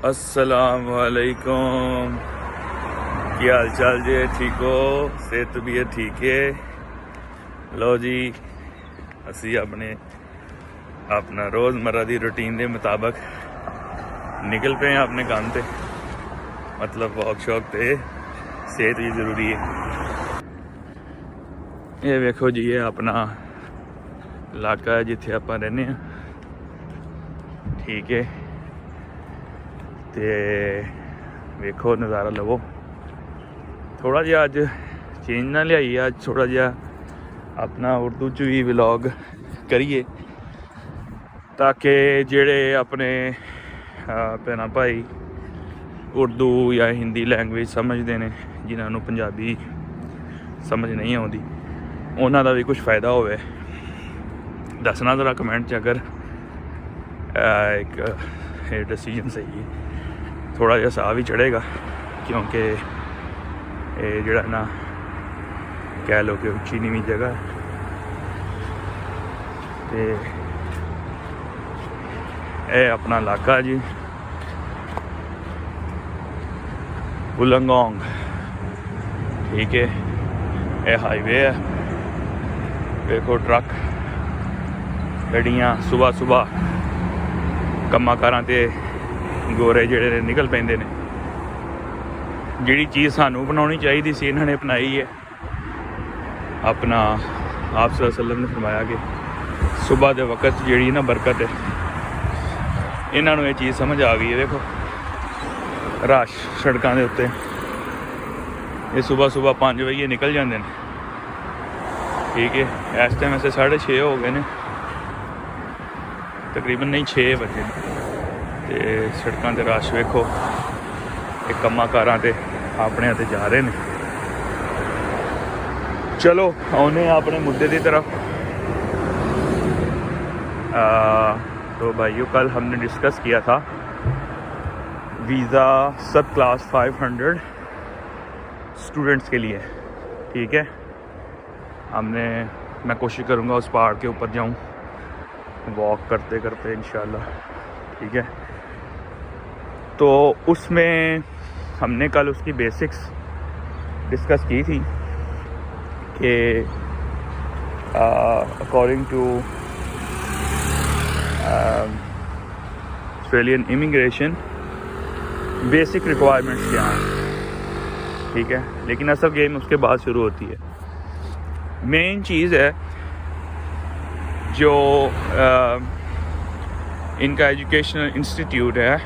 अस्सलामुअलैकुम, ਕੀ ਹਾਲ ਚਾਲ ਜੀ? ठीक हो? सेहत भी है ठीक है? लो जी, असी अपना रोज़मर्रा की रूटीन के मुताबिक निकल पे हैं अपने काम पे। मतलब वॉक शॉक पे सेहत भी जरूरी है। ये वेखो जी, ये अपना इलाका है जिथे आप रहने हैं, ठीक है। तो वेखो नज़ारा लवो। थोड़ा जिहा अज चेंज ना लियाइए, अज थोड़ा जिहा अपना उर्दू च भी व्लॉग करिए ताकि जेड़े अपने भैन भाई उर्दू या हिंदी लैंग्वेज समझते हैं, जिन्होंने पंजाबी समझ नहीं आती, उन्हों का भी कुछ फ़ायदा होवे। दसना ज़रा कमेंट च अगर एक डिसीजन सही है। थोड़ा जिहा साह भी चढ़ेगा क्योंकि ये जड़ा ना कह लो कि उच्ची नीवी जगह ते ये अपना इलाका जी वुलंगोंग, ठीक है। ये हाईवे है, देखो ट्रक गड्डियाँ सुबह सुबह कम्मा कारां ते गोरे जेड़े निकल पैंदे ने। जिहड़ी चीज़ सानू बनानी चाहिए सी इन्होंने अपनाई है। अपना आप सल्लल्लाहु अलैहि वसल्लम ने फरमाया कि सुबह के वक्त जी ना बरकत है, इन्होंने ये चीज़ समझ आ गई है। देखो रश सड़कों के उत्ते, ये सुबह सुबह 5 बजे निकल जाते हैं, ठीक है। इस टाइम ऐसे 6:30 हो गए हैं, तकरीबन नहीं 6 बजे। तो सड़कों के रश वेखो, एक कम्मा कारां ते अपने ते जा रहे हैं। चलो आने अपने मुद्दे की तरफ। तो भाइयों, कल हमने डिस्कस किया था वीज़ा सब क्लास 500 स्टूडेंट्स के लिए, ठीक है। मैं कोशिश करूँगा उस पहाड़ के ऊपर जाऊँ वॉक करते करते इंशाल्लाह, ठीक है। तो उसमें हमने कल उसकी बेसिक्स डिस्कस की थी कि according to Australian immigration basic requirements क्या हैं, ठीक है। लेकिन असल गेम उसके बाद शुरू होती है। मेन चीज़ है जो इनका एजुकेशनल इंस्टीट्यूट है,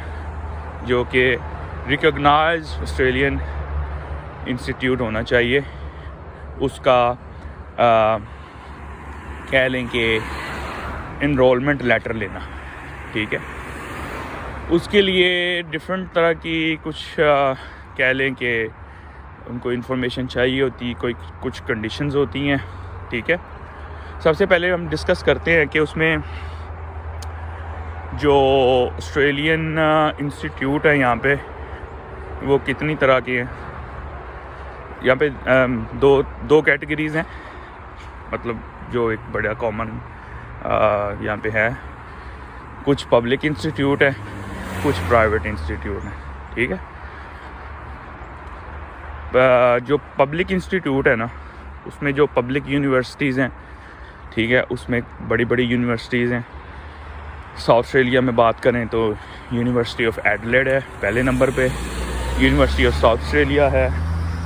जो कि रिकॉग्नाइज ऑस्ट्रेलियन इंस्टीट्यूट होना चाहिए, उसका कह लें कि इनरोलमेंट लेटर लेना, ठीक है। उसके लिए डिफरेंट तरह की कुछ कह लें कि उनको इंफॉर्मेशन चाहिए होती, कुछ कंडीशंस होती हैं, ठीक है। सबसे पहले हम डिस्कस करते हैं कि उसमें जो ऑस्ट्रेलियन इंस्टीट्यूट है यहाँ पे, वो कितनी तरह के हैं। यहाँ पे दो कैटेगरीज़ हैं, मतलब जो एक बड़ा कॉमन यहाँ पे है। कुछ पब्लिक इंस्टीट्यूट है, कुछ प्राइवेट इंस्टीट्यूट है, ठीक है। जो पब्लिक इंस्टीट्यूट है ना, उसमें जो पब्लिक यूनिवर्सिटीज़ हैं, ठीक है, उसमें बड़ी बड़ी यूनिवर्सिटीज़ हैं। साउथ ऑस्ट्रेलिया में बात करें तो यूनिवर्सिटी ऑफ एडलेड है पहले नंबर पे, यूनिवर्सिटी ऑफ साउथ ऑस्ट्रेलिया है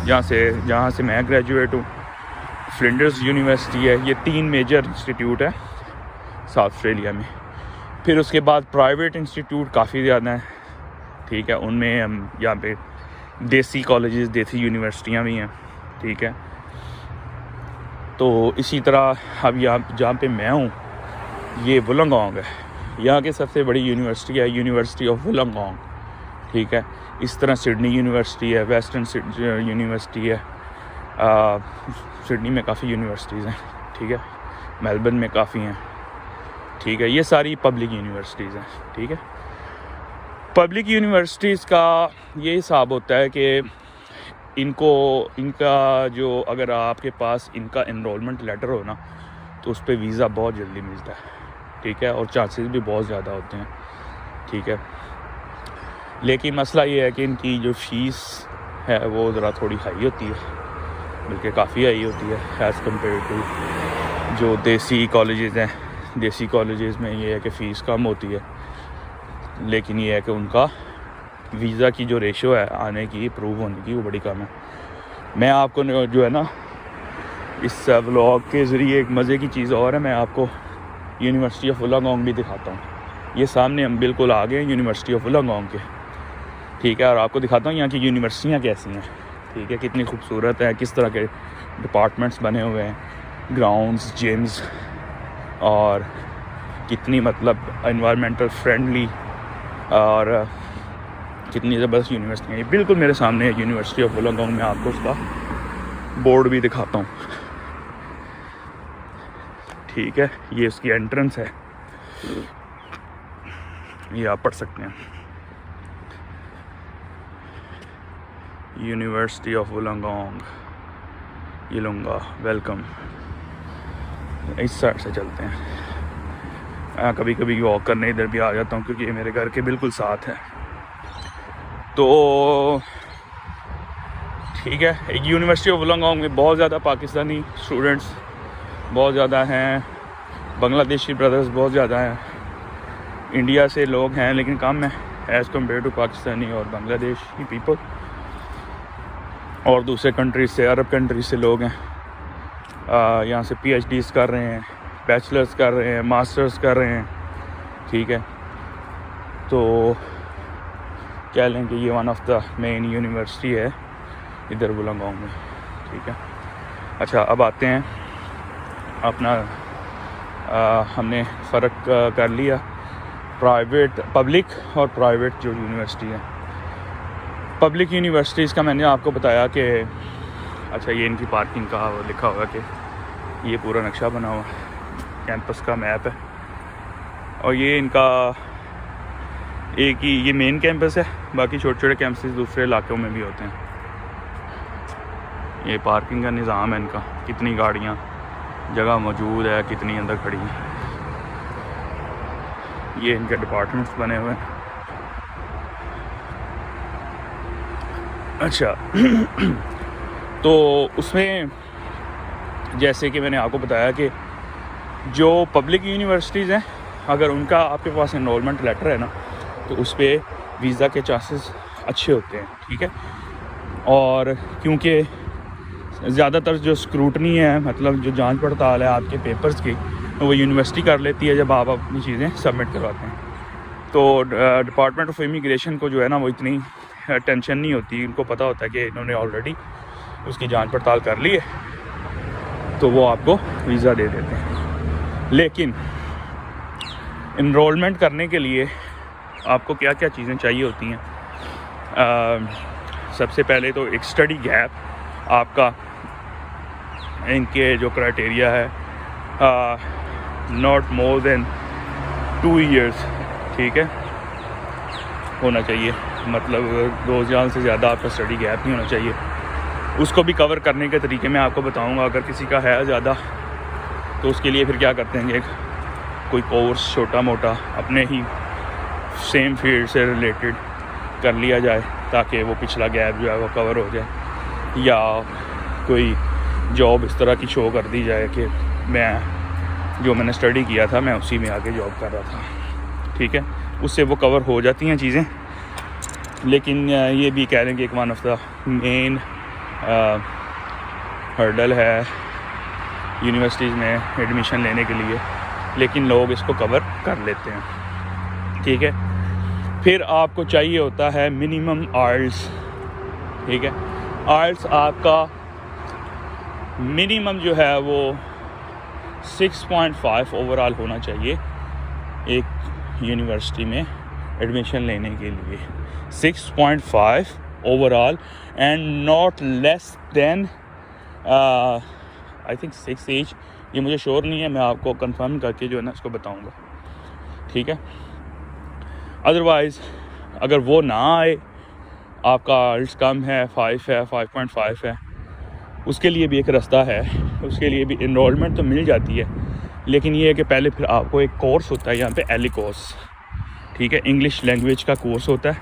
जहाँ से मैं ग्रेजुएट हूँ, फ्लिंडर्स यूनिवर्सिटी है। ये 3 मेजर इंस्टीट्यूट है साउथ ऑस्ट्रेलिया में। फिर उसके बाद प्राइवेट इंस्टीट्यूट काफ़ी ज़्यादा हैं, ठीक है। उनमें हम यहाँ पे देसी कॉलेजेस, देसी यूनिवर्सिटियाँ भी हैं, ठीक है। तो इसी तरह अब यहाँ जहाँ पे मैं हूँ, ये वुलंगोंग है। यहाँ की सबसे बड़ी यूनिवर्सिटी है यूनिवर्सिटी ऑफ वुलंगोंग, ठीक है। इस तरह सिडनी यूनिवर्सिटी है, वेस्टर्न यूनिवर्सिटी है, सिडनी में काफ़ी यूनिवर्सिटीज़ हैं, ठीक है। मेलबर्न में काफ़ी हैं, ठीक है। ये सारी पब्लिक यूनिवर्सिटीज़ हैं, ठीक है। पब्लिक यूनिवर्सिटीज़ का ये हिसाब होता है कि इनका जो अगर आपके पास इनका इनरोलमेंट लेटर हो ना, तो उस पर वीज़ा बहुत जल्दी मिलता है, ठीक है, और चांसेस भी बहुत ज़्यादा होते हैं, ठीक है। लेकिन मसला ये है कि इनकी जो फ़ीस है वो ज़रा थोड़ी हाई होती है, बल्कि काफ़ी हाई होती है एज़ कम्पेयर टू जो देसी कॉलेजेस हैं। देसी कॉलेजेस में ये है कि फ़ीस कम होती है, लेकिन ये है कि उनका वीज़ा की जो रेशो है आने की, अप्रूव होने की, वो बड़ी कम है। मैं आपको जो है ना इस व्लॉग के ज़रिए एक मज़े की चीज़ और है, मैं आपको यूनिवर्सिटी ऑफ वुलांगोंग भी दिखाता हूँ। ये सामने हम बिल्कुल आ गए यूनिवर्सिटी ऑफ वुलांगोंग के, ठीक है, और आपको दिखाता हूँ यहाँ की यूनिवर्सिटियाँ कैसी हैं, ठीक है, कितनी खूबसूरत है, किस तरह के डिपार्टमेंट्स बने हुए हैं, ग्राउंड्स, जिम्स, और कितनी मतलब एनवायरमेंटल फ्रेंडली और कितनी ज़बरदस्त यूनिवर्सिटी है। बिल्कुल मेरे सामने है यूनिवर्सिटी ऑफ वुलांगोंग। मैं आपको उसका बोर्ड भी दिखाता हूँ, ठीक है, ये उसकी एंट्रेंस है, ये आप पढ़ सकते हैं, यूनिवर्सिटी ऑफ वुलांगोंग यिलुंगा, वेलकम। इस साइड से चलते हैं। कभी कभी वॉक करने इधर भी आ जाता हूँ क्योंकि ये मेरे घर के बिल्कुल साथ है। तो ठीक है, एक यूनिवर्सिटी ऑफ वुलांगोंग में बहुत ज़्यादा पाकिस्तानी स्टूडेंट्स बहुत ज़्यादा हैं, बांग्लादेशी ब्रदर्स बहुत ज़्यादा हैं, इंडिया से लोग हैं लेकिन कम है एज़ कम्पेयर टू पाकिस्तानी और बांग्लादेशी पीपल, और दूसरे कंट्रीज से, अरब कंट्रीज से लोग हैं। यहाँ से PhDs कर रहे हैं, बैचलर्स कर रहे हैं, मास्टर्स कर रहे हैं, ठीक है। तो कह लें कि ये one of the main university है इधर वुलांगोंग में, ठीक है। अच्छा, अब आते हैं अपना हमने फ़र्क कर लिया प्राइवेट, पब्लिक और प्राइवेट जो यूनिवर्सिटी है। पब्लिक यूनिवर्सिटीज़ का मैंने आपको बताया कि अच्छा, ये इनकी पार्किंग का लिखा हुआ कि ये पूरा नक्शा बना हुआ कैंपस का मैप है, और ये इनका एक ही ये मेन कैंपस है, बाकी छोटे छोटे कैंपस दूसरे इलाकों में भी होते हैं। ये पार्किंग का निज़ाम है इनका, कितनी गाड़ियाँ जगह मौजूद है, कितनी अंदर खड़ी हैं। ये इनके डिपार्टमेंट्स बने हुए हैं। अच्छा तो उसमें जैसे कि मैंने आपको बताया कि जो पब्लिक यूनिवर्सिटीज़ हैं, अगर उनका आपके पास एनरोलमेंट लेटर है ना, तो उस पर वीज़ा के चांसेस अच्छे होते हैं, ठीक है। और क्योंकि ज़्यादातर जो स्क्रूटनी है, मतलब जो जांच पड़ताल है आपके पेपर्स की, वो यूनिवर्सिटी कर लेती है जब आप अपनी चीज़ें सबमिट करवाते हैं। तो डिपार्टमेंट ऑफ इमिग्रेशन को जो है ना वो इतनी टेंशन नहीं होती, उनको पता होता है कि इन्होंने ऑलरेडी उसकी जांच पड़ताल कर ली है, तो वो आपको वीज़ा दे देते हैं। लेकिन इनरोलमेंट करने के लिए आपको क्या क्या चीज़ें चाहिए होती हैं? सबसे पहले तो एक स्टडी गैप, आपका इनके जो क्राइटेरिया है नॉट मोर देन 2 years, ठीक है, होना चाहिए, मतलब 2 साल से ज़्यादा आपका स्टडी गैप नहीं होना चाहिए। उसको भी कवर करने के तरीके मैं आपको बताऊंगा। अगर किसी का है ज़्यादा तो उसके लिए फिर क्या करते हैं कि कोई कोर्स छोटा मोटा अपने ही सेम फील्ड से रिलेटेड कर लिया जाए, ताकि वो पिछला गैप जो है वो कवर हो जाए, या कोई जॉब इस तरह की शो कर दी जाए कि मैंने स्टडी किया था मैं उसी में आगे जॉब कर रहा था, ठीक है, उससे वो कवर हो जाती हैं चीज़ें। लेकिन ये भी कह रहे हैं कि एक one of the main hurdle है यूनिवर्सिटीज़ में एडमिशन लेने के लिए, लेकिन लोग इसको कवर कर लेते हैं, ठीक है। फिर आपको चाहिए होता है मिनिमम आइल्स, ठीक है। आइल्स आपका मिनिमम जो है वो 6.5 ओवरऑल होना चाहिए एक यूनिवर्सिटी में एडमिशन लेने के लिए, 6.5 overall, and not less than I think 6 each। ये मुझे श्योर नहीं है, मैं आपको कंफर्म करके जो है ना इसको बताऊंगा, ठीक है। अदरवाइज़ अगर वो ना आए, आपका आइल्स कम है, 5 है, 5.5 है, उसके लिए भी एक रास्ता है। उसके लिए भी इनरोलमेंट तो मिल जाती है, लेकिन ये है कि पहले फिर आपको एक कोर्स होता है यहाँ पे, एलिकोस, ठीक है, इंग्लिश लैंग्वेज का कोर्स होता है,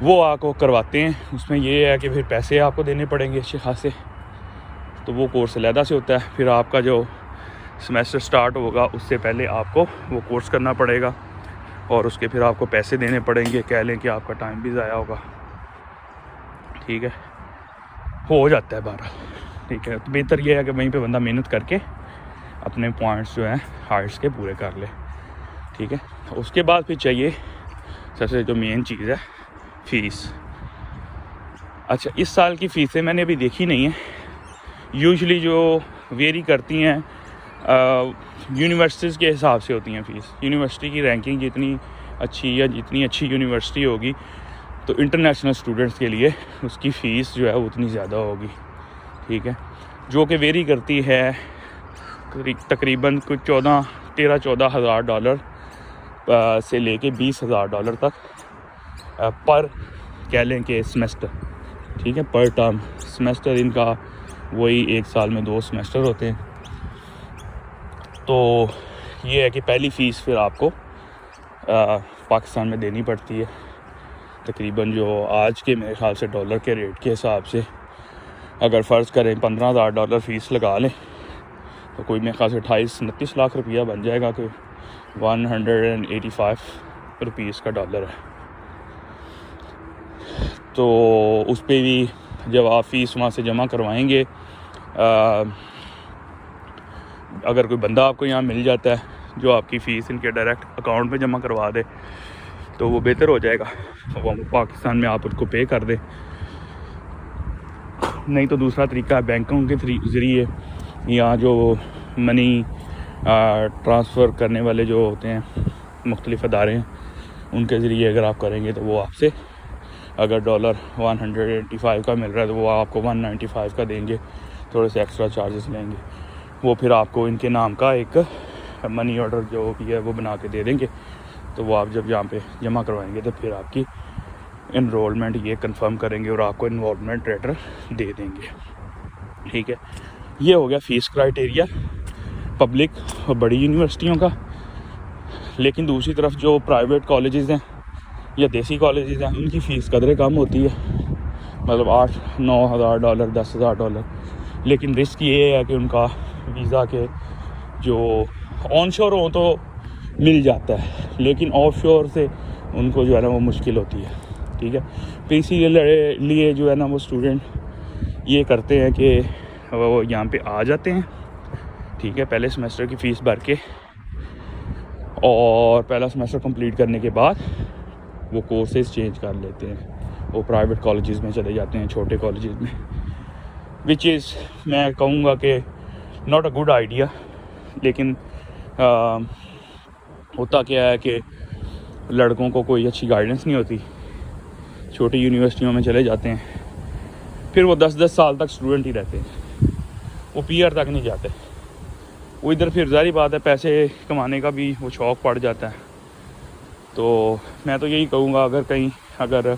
वो आपको करवाते हैं। उसमें ये है कि फिर पैसे आपको देने पड़ेंगे अच्छे खासे, तो वो कोर्स अलहदा से होता है। फिर आपका जो सेमेस्टर स्टार्ट होगा उससे पहले आपको वो कोर्स करना पड़ेगा और उसके फिर आपको पैसे देने पड़ेंगे। कह लें कि आपका टाइम भी ज़ाया होगा, ठीक है, हो जाता है 12, ठीक है। तो बेहतर ये है कि वहीं पे बंदा मेहनत करके अपने पॉइंट्स जो हैं हार्ट्स के पूरे कर ले, ठीक है। उसके बाद फिर चाहिए सबसे जो मेन चीज़ है, फ़ीस। अच्छा, इस साल की फ़ीसें मैंने अभी देखी नहीं है, यूजुअली जो वेरी करती हैं यूनिवर्सिटीज़ के हिसाब से होती हैं फ़ीस। यूनिवर्सिटी की रैंकिंग जितनी अच्छी या जितनी अच्छी यूनिवर्सिटी होगी तो इंटरनेशनल स्टूडेंट्स के लिए उसकी फ़ीस जो है उतनी ज़्यादा होगी, ठीक है, जो कि वेरी करती है तकरीबन कुछ 13-14 हज़ार डॉलर से लेके 20 हज़ार डॉलर तक पर कह लें कि सेमेस्टर, ठीक है, पर टर्म। सेमेस्टर इनका वही 1 साल में 2 सेमेस्टर होते हैं। तो ये है कि पहली फ़ीस फिर आपको पाकिस्तान में देनी पड़ती है तकरीबन, जो आज के मेरे ख़्याल से डॉलर के रेट के हिसाब से अगर फ़र्ज़ करें 15,000 डॉलर फ़ीस लगा लें तो कोई मेरे ख्याल से 28-29 लाख रुपया बन जाएगा कि 185 रुपीज़ का डॉलर है। तो उस पर भी जब आप फ़ीस वहाँ से जमा करवाएंगे, अगर कोई बंदा आपको यहाँ मिल जाता है जो आपकी फ़ीस इनके डायरेक्ट अकाउंट में जमा करवा दे तो वो बेहतर हो जाएगा, वो पाकिस्तान में आप उसको पे कर दें। नहीं तो दूसरा तरीका है बैंकों के ज़रिए या जो मनी ट्रांसफ़र करने वाले जो होते हैं मुख्तलिफ़ अदारे हैं उनके ज़रिए अगर आप करेंगे तो वो आपसे अगर डॉलर 185 का मिल रहा है तो वो आपको 195 का देंगे, थोड़े से एक्स्ट्रा चार्जेस लेंगे। वो फिर आपको इनके नाम का एक मनी ऑर्डर जो भी है वो बना के दे देंगे, तो वो आप जब यहाँ पे जमा करवाएंगे तो फिर आपकी इनरोलमेंट ये कंफर्म करेंगे और आपको इनरोलमेंट लेटर दे देंगे, ठीक है। ये हो गया फ़ीस क्राइटेरिया पब्लिक और बड़ी यूनिवर्सिटियों का। लेकिन दूसरी तरफ जो प्राइवेट कॉलेजेस हैं या देसी कॉलेजेस हैं उनकी फ़ीस कदरे कम होती है, मतलब 8-9 हज़ार डॉलर, 10 हज़ार डॉलर। लेकिन रिस्क ये है कि उनका वीज़ा के जो ऑनशोर हो तो मिल जाता है, लेकिन ऑफशोर से उनको जो है ना वो मुश्किल होती है, ठीक है। तो इसीलिए जो है ना वो स्टूडेंट ये करते हैं कि वो यहाँ पे आ जाते हैं, ठीक है, पहले सेमेस्टर की फ़ीस भर के, और पहला सेमेस्टर कंप्लीट करने के बाद वो कोर्सेज चेंज कर लेते हैं, वो प्राइवेट कॉलेजेस में चले जाते हैं, छोटे कॉलेजेस में, विच इज़ मैं कहूँगा कि नॉट अ गुड आइडिया। लेकिन होता क्या है कि लड़कों को कोई अच्छी गाइडेंस नहीं होती, छोटी यूनिवर्सिटियों में चले जाते हैं, फिर वो 10-10 साल तक स्टूडेंट ही रहते हैं, वो पीआर तक नहीं जाते। वो इधर फिर ज़ाहिर बात है पैसे कमाने का भी वो शौक़ पड़ जाता है। तो मैं तो यही कहूँगा अगर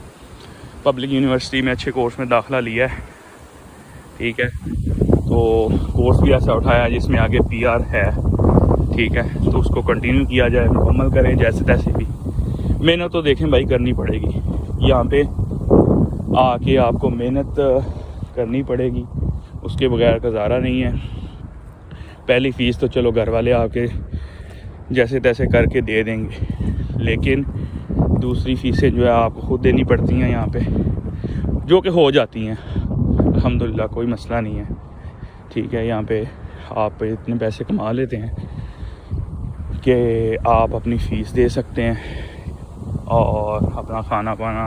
पब्लिक यूनिवर्सिटी में अच्छे कोर्स में दाखिला लिया है, ठीक है, तो कोर्स भी ऐसा उठाया जिसमें आगे पीआर है, ठीक है, तो उसको कंटिन्यू किया जाए, मुकम्मल करें जैसे तैसे भी। मेहनत तो देखें भाई करनी पड़ेगी, यहाँ पे आके आपको मेहनत करनी पड़ेगी, उसके बगैर गुजारा नहीं है। पहली फ़ीस तो चलो घर वाले आके जैसे तैसे करके दे देंगे, लेकिन दूसरी फ़ीसें जो है आपको खुद देनी पड़ती हैं यहाँ पे, जो कि हो जाती हैं अल्हम्दुलिल्लाह, कोई मसला नहीं है, ठीक है। यहाँ पे आप इतने पैसे कमा लेते हैं कि आप अपनी फ़ीस दे सकते हैं और अपना खाना पाना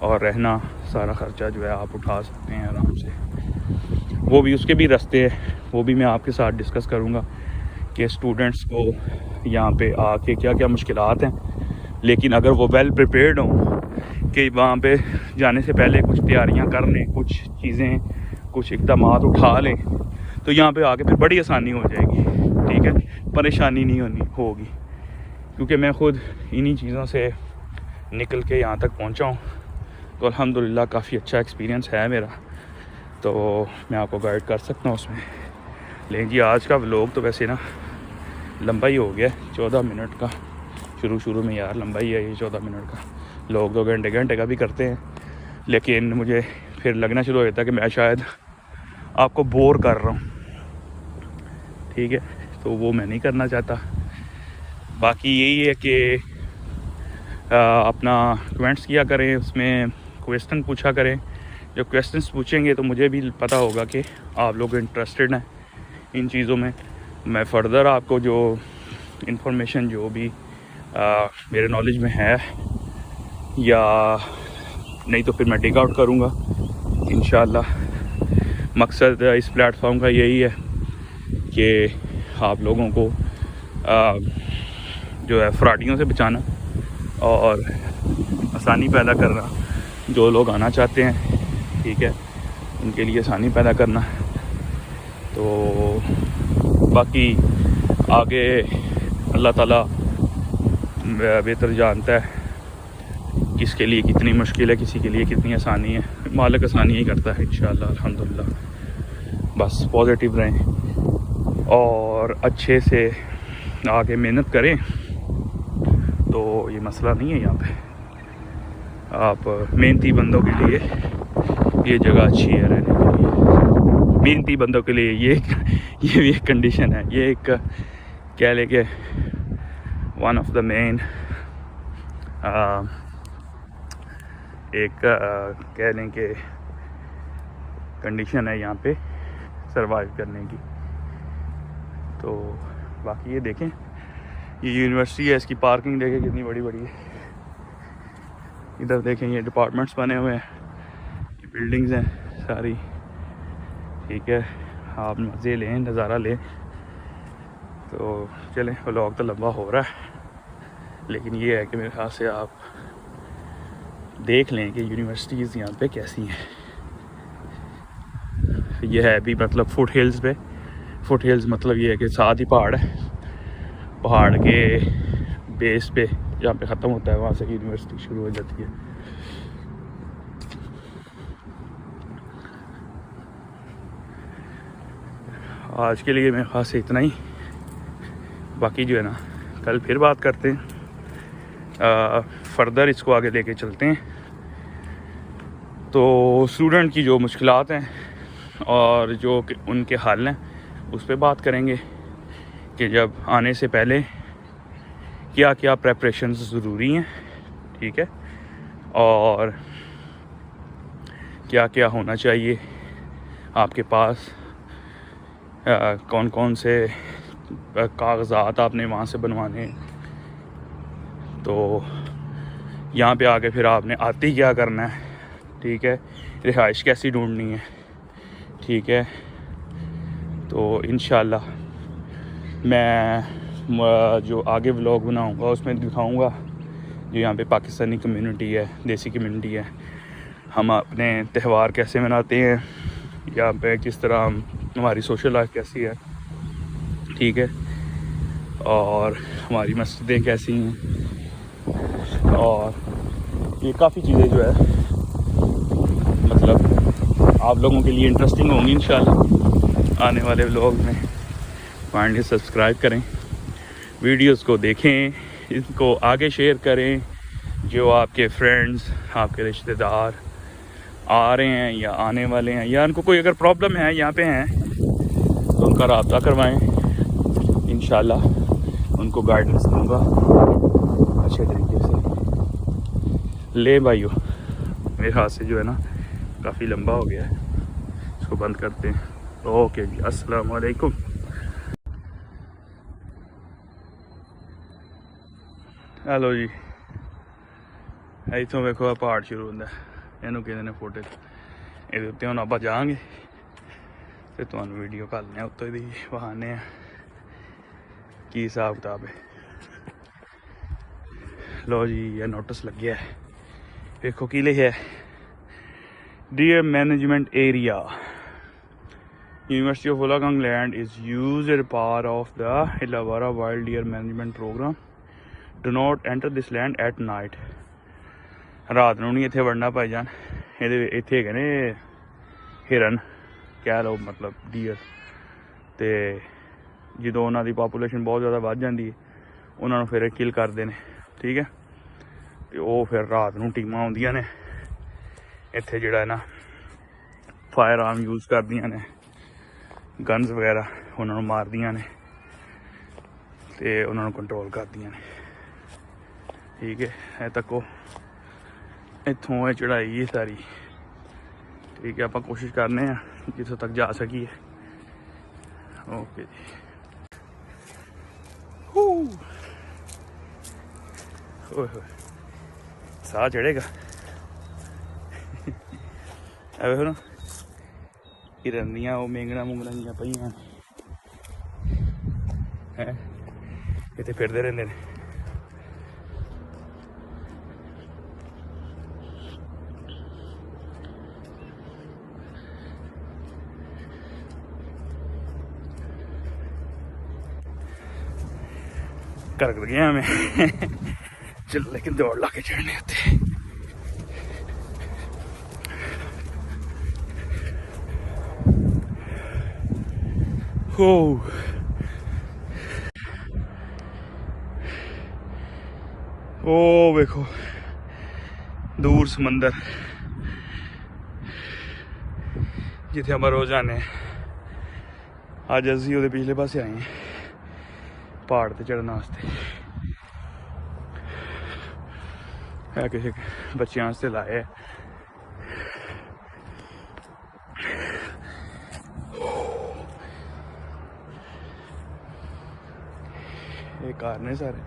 और रहना सारा ख़र्चा जो है आप उठा सकते हैं आराम से। वो भी उसके भी रास्ते हैं, वो भी मैं आपके साथ डिस्कस करूँगा कि स्टूडेंट्स को यहाँ पे आके क्या क्या मुश्किलात हैं। लेकिन अगर वो वेल प्रिपेयर्ड हों कि वहाँ पे जाने से पहले कुछ तैयारियाँ कर लें, कुछ चीज़ें, कुछ इक़दामात उठा लें, तो यहाँ पे आके फिर बड़ी आसानी हो जाएगी, ठीक है, परेशानी नहीं होगी। क्योंकि मैं ख़ुद इन्हीं चीज़ों से निकल के यहाँ तक पहुँचा हूँ, तो अल्हम्दुलिल्लाह काफ़ी अच्छा एक्सपीरियंस है मेरा, तो मैं आपको गाइड कर सकता हूँ उसमें। लेकिन जी आज का व्लॉग तो वैसे ना लंबा ही हो गया, 14 मिनट का, शुरू में यार लंबा ही है ये 14 मिनट का। लोग 2 घंटे घंटे का भी करते हैं, लेकिन मुझे फिर लगना शुरू हो जाता है कि मैं शायद आपको बोर कर रहा हूँ, ठीक है, तो वो मैं नहीं करना चाहता। बाकी यही है कि अपना कमेंट्स किया करें, उसमें क्वेश्चन पूछा करें। जब क्वेश्चंस पूछेंगे तो मुझे भी पता होगा कि आप लोग इंटरेस्टेड हैं इन चीज़ों में। मैं फ़र्दर आपको जो इंफॉर्मेशन जो भी मेरे नॉलेज में है, या नहीं तो फिर मैं डिग आउट करूँगा इंशाल्लाह। मकसद इस प्लेटफॉर्म का यही है कि आप लोगों को जो है फ्रॉडियों से बचाना और आसानी पैदा करना। जो लोग आना चाहते हैं, ठीक है, उनके लिए आसानी पैदा करना। तो बाकी आगे अल्लाह ताला बेहतर जानता है किसके लिए कितनी मुश्किल है, किसी के लिए कितनी आसानी है। मालिक आसानी ही करता है इंशाअल्लाह, अल्हम्दुलिल्लाह। बस पॉजिटिव रहें और अच्छे से आगे मेहनत करें, तो ये मसला नहीं है। यहाँ पे आप मेहनती बंदों के लिए ये जगह अच्छी है रहने के लिए। मेहनती बंदों के लिए ये भी एक कंडीशन है, ये एक कह ले के वन ऑफ द मेन एक कह लें कि कंडीशन है यहाँ पे सरवाइव करने की। तो बाकी ये देखें, ये यूनिवर्सिटी है, इसकी पार्किंग देखें कितनी बड़ी बड़ी है। इधर देखें ये डिपार्टमेंट्स बने हुए हैं, ये बिल्डिंग्स हैं सारी, ठीक है। आप मज़े लें, नज़ारा लें। तो चलें, व्लॉग तो लंबा हो रहा है, लेकिन ये है कि मेरे ख्याल से आप देख लें कि यूनिवर्सिटीज़ यहाँ पे कैसी हैं। ये है भी मतलब फुट हिल्स पे। फुट हिल्स मतलब ये है कि साथ ही पहाड़ है, पहाड़ के बेस पे जहाँ पे ख़त्म होता है वहाँ से यूनिवर्सिटी शुरू हो जाती है। आज के लिए मेरे ख़ास से इतना ही। बाकी जो है ना, कल फिर बात करते हैं, फ़र्दर इसको आगे लेके चलते हैं। तो स्टूडेंट की जो मुश्किलात हैं और जो उनके हल हैं उस पर बात करेंगे कि जब आने से पहले क्या क्या प्रेपरेशंस ज़रूरी हैं, ठीक है, और क्या क्या होना चाहिए आपके पास, कौन कौन से कागज़ात आपने वहाँ से बनवाने। तो यहाँ पे आके फिर आपने आते ही क्या करना है, ठीक है, रिहाइश कैसी ढूंढनी है, ठीक है। तो इंशाल्लाह मैं जो आगे व्लॉग बनाऊँगा उसमें दिखाऊँगा जो यहाँ पे पाकिस्तानी कम्युनिटी है, देसी कम्युनिटी है, हम अपने त्यौहार कैसे मनाते हैं, यहाँ पे किस तरह हमारी सोशल लाइफ कैसी है, ठीक है, और हमारी मस्जिदें कैसी हैं। और ये काफ़ी चीज़ें जो है मतलब आप लोगों के लिए इंटरेस्टिंग होंगी इंशाल्लाह आने वाले व्लॉग में। काइंडली सब्सक्राइब करें, वीडियोस को देखें, इनको आगे शेयर करें। जो आपके फ्रेंड्स, आपके रिश्तेदार आ रहे हैं या आने वाले हैं, या उनको कोई अगर प्रॉब्लम है यहाँ पे हैं, तो उनका रब्ता करवाएं। इंशाल्लाह उनको गाइडेंस दूंगा अच्छे तरीके से। ले भाइयों, मेरे हाथ से जो है ना काफ़ी लंबा हो गया है, इसको बंद करते हैं। ओके जी, अस्सलाम वालेकुम। हेलो जी, इतों वेखो पहाड़ शुरू होंगे, इनू कहते हैं फुट। ये उत्ते हुण आपां जांगे ते तुहानूं वीडियो घल्लने उत्ते दी वहाने की हिसाब किताब है। लो जी, ये नोटिस लगे है, देखो की लिखा है, deer management area, university of Wollongong land is used as part of the Illawarra wild deer management program. Do not enter this land at night. रात नूं नहीं इत्थे वड़ना भाईजान। इत्थे हैगे ने हिरन, कह लो मतलब डियर, ते ਜਦੋਂ ਉਹਨਾਂ ਦੀ ਪਾਪੂਲੇਸ਼ਨ बहुत ज़्यादा ਵੱਧ ਜਾਂਦੀ है उन्होंने फिर किल करते हैं, ठीक है। ਤੇ ਉਹ ਫਿਰ ਰਾਤ ਨੂੰ ਟੀਮਾਂ ਆਉਂਦੀਆਂ ਨੇ ਇੱਥੇ ਜਿਹੜਾ ਹੈ ਨਾ ਫਾਇਰ ਆਰਮ ਯੂਜ਼ ਕਰਦੀਆਂ ਨੇ, ਗਨਸ ਵਗੈਰਾ ਉਹਨਾਂ ਨੂੰ ਮਾਰਦੀਆਂ ਨੇ ਤੇ ਉਹਨਾਂ ਨੂੰ ਕੰਟਰੋਲ ਕਰਦੀਆਂ ਨੇ। ਠੀਕ ਹੈ, ਇਹ ਤੱਕੋ ਇੱਥੋਂ ਇਹ ਚੜਾਈ ਹੈ ਸਾਰੀ। ਠੀਕ ਹੈ, ਆਪਾਂ ਕੋਸ਼ਿਸ਼ ਕਰਨੇ ਆ ਜਿੱਥੋਂ ਤੱਕ ਜਾ ਸਕੀਏ। ਓਕੇ ਜੀ। ਓਏ ਹੋਏ ਸਾਹ ਚੜੇਗਾ। ਐ ਵੇਖੋ ਨਾ ਹਿਰਨ ਦੀਆਂ ਉਹ ਮੇਂਗਣਾ ਮੁੰਗਣਾ ਜੀਆਂ ਪਈਆਂ ਹੈ, ਇੱਥੇ ਫਿਰਦੇ ਰਹਿੰਦੇ ਨੇ। कर गया मैं चल, लेकिन दौड़ ला के चढ़ने आते। हो ओ देखो दूर समंदर जिथे हम रोज आने। अज असी वो पिछले पासे आए हैं पहाड़ ते चढ़ने वास्ते। है किसी बच्चों वास्ते लाए। ये कार ने सारे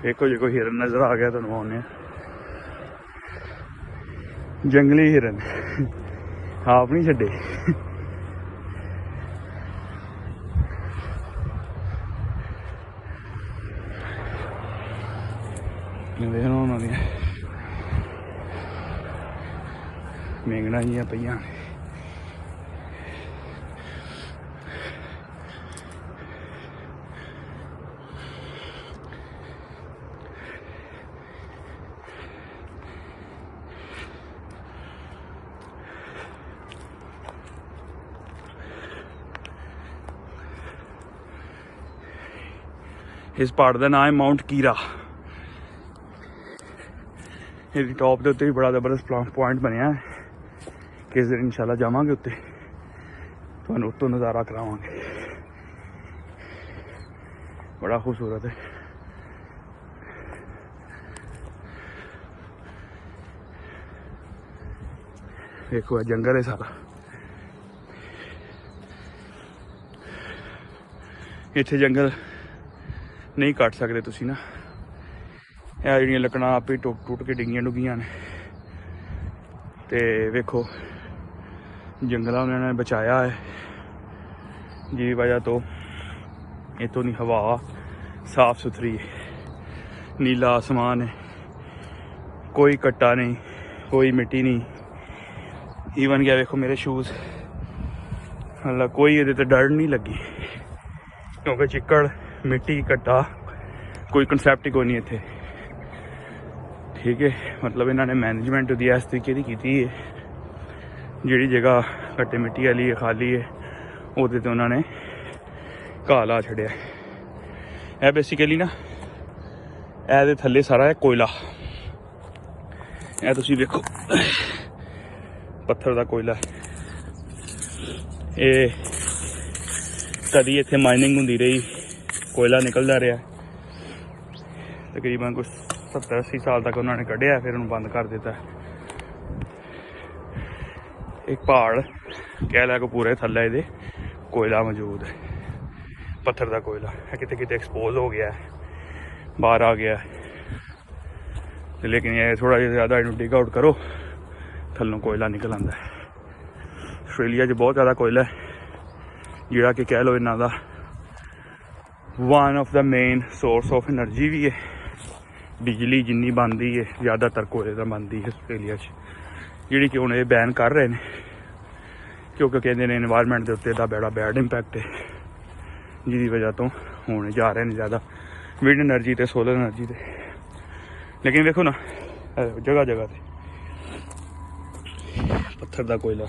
देखो जो कोई हिरन नजर आ गया तो आने जंगली हिरन आप नहीं छे। मेंगना जी पईयां इस पहाड़ का नाम है माउंट कीरा। इसकी टॉप के उत्ते भी बड़ा जबरदस्त पॉइंट बनया है। किस दिन इंशाल्लाह जावांगे उत्ते तुहानूं उत्तों नज़ारा करावांगे। बड़ा खूबसूरत है। देखो जंगल है सारा। इत्थे जंगल नहीं कट सकते तुसी ना। यह जी लकड़ा आप ही टुट के डिगियां डुगियां ने। ते वेखो जंगलों उन्होंने बचाया है जी वजह तो इतों की हवा साफ सुथरी है, नीला आसमान है, कोई कट्टा नहीं, कोई मिट्टी नहीं। ईवन क्या देखो मेरे शूज़ मतलब कोई ये डर नहीं लगी क्योंकि चिक्कड़ मिट्टी कट्टा कोई कंसैप्ट ही कोई नहीं इत्थे। ठीक है, मतलब इन्होंने मैनेजमेंट दी इस तरीके की की है। जिहड़ी जगह कट्टे मिट्टी वाली है खाली है उहदे ते उन्होंने घाह ला छड़िया। यह बेसिकली ना ए थल्ले सारा है कोयला। यह तुसीं देखो पत्थर का कोयला है। ये कदी इत्थे माइनिंग होंदी रही, कोयला निकलता रहा। तकरीबन कुछ 70-80 साल तक उन्होंने कढ़िया, फिर उन्होंने बंद कर दिता। एक पहाड़ कह लै को पूरे थल्ले ये कोयला मौजूद है, पत्थर का कोयला। किते किते एक्सपोज हो गया है, बाहर आ गया है। लेकिन ये थोड़ा जिहा ज़्यादा इनू डिग आउट करो थल्लों कोयला निकल आता है। आस्ट्रेलिया बहुत ज़्यादा कोयला है जिहड़ा कि कह लो इन्हां दा one of the main source of energy भी है। बिजली जिन्नी बनती है ज़्यादातर कोयले का बनती है आस्ट्रेलिया जी कि हुण ये बैन कर रहे हैं क्योंकि कहते हैं एनवायरनमेंट के उत्ते बड़ा बैड इंपैक्ट है जिसकी वजह तो होने जा रहे हैं ज़्यादा विंड एनर्जी तो सोलर एनर्जी से। लेकिन देखो ना जगह जगह पत्थर दा कोयला।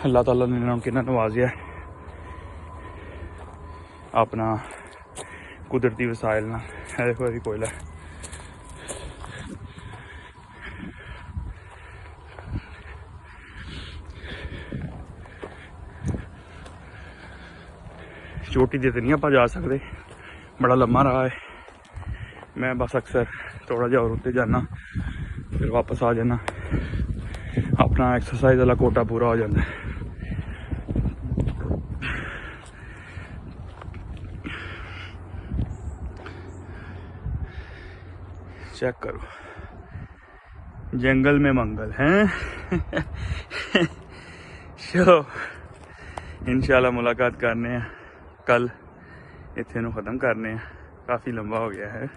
अल्लाह ताला ने इन्होंने कितना नवाजिया अपना कुदरती वसाइल ना। देखो अभी कोयला चोटी दे तो नहीं आप जा सकते, बड़ा लम्मा रहा है। मैं बस अक्सर थोड़ा जा और उत्ते जाना फिर वापस आ जाना, अपना एक्सरसाइज वाला कोटा पूरा हो जाता है। चेक करो, जंगल में मंगल हैं। शो इंशाल्लाह मुलाकात करने हैं कल, इत्थे नूं ख़त्म करने हैं, काफ़ी लंबा हो गया है।